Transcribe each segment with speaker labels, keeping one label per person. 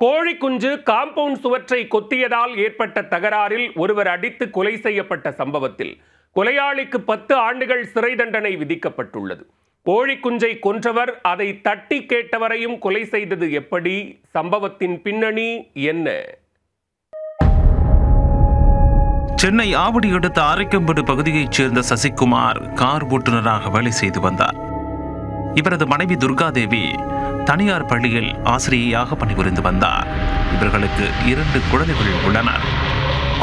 Speaker 1: கோழி குஞ்சு காம்பவுண்ட் சுவற்றை கொத்தியதால் ஏற்பட்ட தகராறில் ஒருவர் அடித்து கொலை செய்யப்பட்ட சம்பவத்தில் கொலையாளிக்கு 10 ஆண்டுகள் சிறை தண்டனை விதிக்கப்பட்டுள்ளது. கோழி குஞ்சை கொன்றவர் அதை தட்டி கேட்டவரையும் கொலை செய்தது எப்படி? சம்பவத்தின் பின்னணி என்ன?
Speaker 2: சென்னை ஆவடி அடுத்த ஆரைக்கம்படு பகுதியைச் சேர்ந்த சசிகுமார் கார் ஓட்டுநராக வேலை செய்து வந்தார். இவரது மனைவி துர்காதேவி தனியார் பள்ளியில் ஆசிரியையாக பணிபுரிந்து வந்தார். இவர்களுக்கு 2 குழந்தைகள் உள்ளனர்.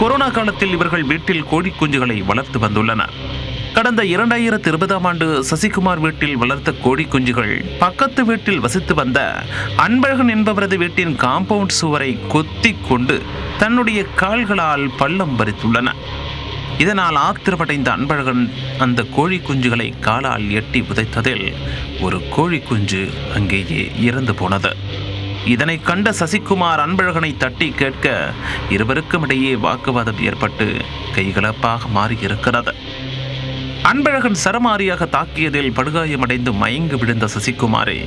Speaker 2: கொரோனா காலத்தில் இவர்கள் வீட்டில் கோழி குஞ்சுகளை வளர்த்து வந்துள்ளனர். கடந்த 2020ஆம் ஆண்டு சசிகுமார் வீட்டில் வளர்த்த கோழி குஞ்சுகள் பக்கத்து வீட்டில் வசித்து வந்த அன்பழகன் என்பவரது வீட்டின் காம்பவுண்ட் சுவரை கொத்தி கொண்டு தன்னுடைய கால்களால் பள்ளம் பறித்துள்ளன. இதனால் ஆத்திரமடைந்த அன்பழகன் அந்த கோழி குஞ்சுகளை காலால் எட்டி உதைத்ததில் ஒரு கோழி குஞ்சு அங்கேயே இறந்து போனது. இதனை கண்ட சசிகுமார் அன்பழகனை தட்டி கேட்க இருவருக்கும் இடையே வாக்குவாதம் ஏற்பட்டு கைகலப்பாக மாறியிருக்கிறது. அன்பழகன் சரமாரியாக தாக்கியதில் படுகாயமடைந்து மயங்கி விழுந்த சசிகுமாரை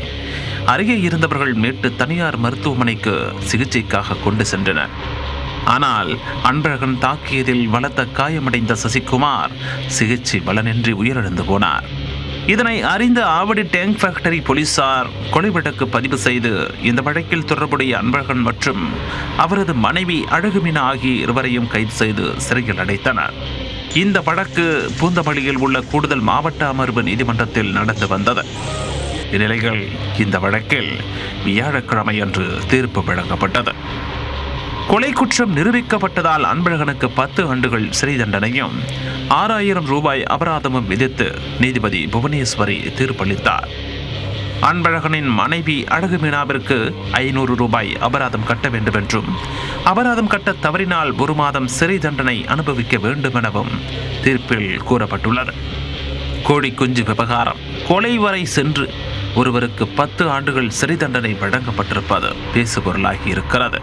Speaker 2: அருகே இருந்தவர்கள் மீட்டு தனியார் மருத்துவமனைக்கு சிகிச்சைக்காக கொண்டு சென்றனர். ஆனால் அன்பழகன் தாக்கியதில் பலத்த காயமடைந்த சசிகுமார் சிகிச்சை பலனின்றி உயிரிழந்து போனார். இதனை அறிந்த ஆவடி டேங்க் ஃபேக்டரி போலீசார் கொலை வழக்கு பதிவு செய்து இந்த வழக்கில் தொடர்புடைய அன்பழகன் மற்றும் அவரது மனைவி அழகுமீனா ஆகிய இருவரையும் கைது செய்து சிறையில் அடைத்தனர். இந்த வழக்கு பூந்தமல்லியில் உள்ள கூடுதல் மாவட்ட அமர்வு நீதிமன்றத்தில் நடந்து வந்தது. இந்நிலையில் இந்த வழக்கில் வியாழக்கிழமை அன்று தீர்ப்பு வழங்கப்பட்டது. கொலை குற்றம் நிரூபிக்கப்பட்டதால் அன்பழகனுக்கு 10 ஆண்டுகள் சிறை தண்டனையும் 6000 ரூபாய் அபராதமும் விதித்து நீதிபதி புவனேஸ்வரி தீர்ப்பளித்தார். அன்பழகனின் மனைவி அழகுமீனாவிற்கு 500 ரூபாய் அபராதம் கட்ட வேண்டும் என்றும், அபராதம் கட்ட தவறினால் 1 மாதம் சிறை தண்டனை அனுபவிக்க வேண்டும் எனவும் தீர்ப்பில் கூறப்பட்டுள்ளது. கோழி குஞ்சு விவகாரம் கொலை வரை சென்று ஒருவருக்கு 10 ஆண்டுகள் சிறை தண்டனை வழங்கப்பட்டிருப்பது பேசுபொருளாகி இருக்கிறது.